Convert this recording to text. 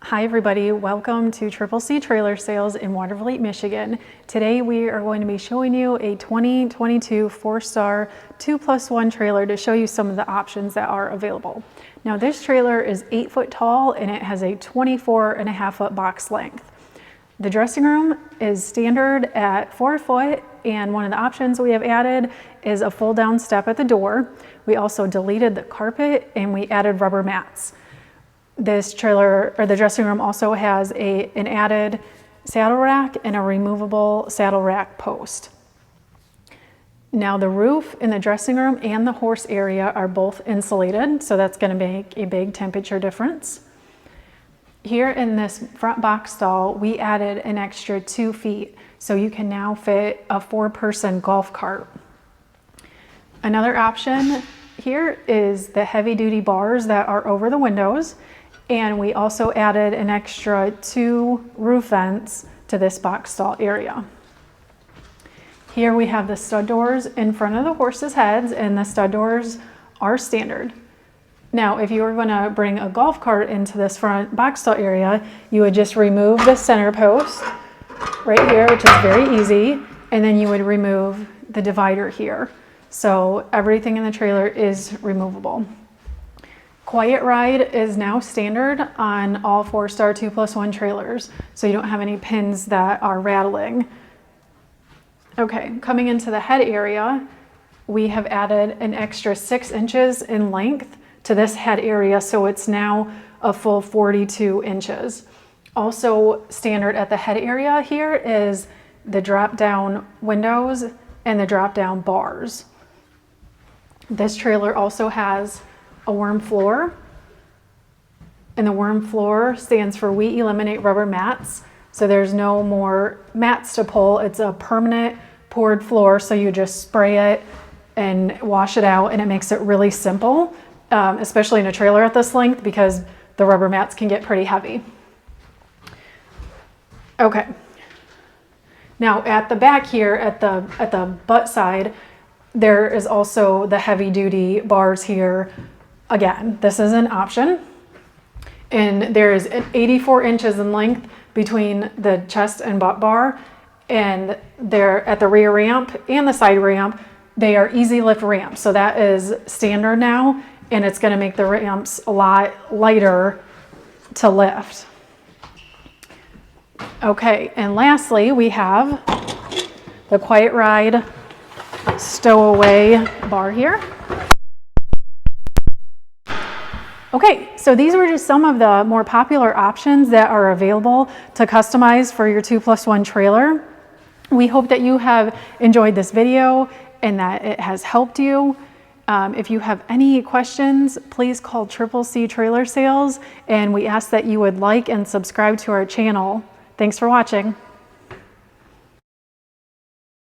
Hi everybody, welcome to CCC Trailer Sales in Watervliet, Michigan. Today we are going to be showing you a 2022 4-star 2+1 trailer to show you some of the options that are available. Now this trailer is 8 foot tall and it has a 24.5 foot box length. The dressing room is standard at 4 foot, and one of the options we have added is a fold down step at the door. We also deleted the carpet and we added rubber mats. This trailer, or the dressing room, also has an added saddle rack and a removable saddle rack post. Now the roof in the dressing room and the horse area are both insulated, so that's going to make a big temperature difference. Here in this front box stall, we added an extra 2 feet, so you can now fit a 4-person golf cart. Another option here is the heavy-duty bars that are over the windows. And we also added an extra 2 roof vents to this box stall area. Here we have the stud doors in front of the horses' heads, and the stud doors are standard. Now, if you were going to bring a golf cart into this front box stall area, you would just remove the center post right here, which is very easy, and then you would remove the divider here. So everything in the trailer is removable. Quiet ride is now standard on all 4-star 2+1 trailers, so you don't have any pins that are rattling. Okay, coming into the head area, we have added an extra 6 inches in length to this head area, so it's now a full 42 inches. Also standard at the head area here is the drop-down windows and the drop-down bars. This trailer also has a WERM floor, and the WERM floor stands for We Eliminate Rubber Mats. So there's no more mats to pull. It's a permanent poured floor, so you just spray it and wash it out, and it makes it really simple, especially in a trailer at this length, because the rubber mats can get pretty heavy. Okay, now at the back here, at the butt side, there is also the heavy duty bars here. Again, this is an option, and there is 84 inches in length between the chest and butt bar, and they're at the rear ramp and the side ramp. They are easy lift ramps, so that is standard now, and it's going to make the ramps a lot lighter to lift. Okay, and lastly, we have the Quiet Ride Stowaway bar here. Okay, so these were just some of the more popular options that are available to customize for your 2+1 trailer. We hope that you have enjoyed this video and that it has helped you. If you have any questions, please call CCC Trailer Sales, and we ask that you would like and subscribe to our channel. Thanks for watching.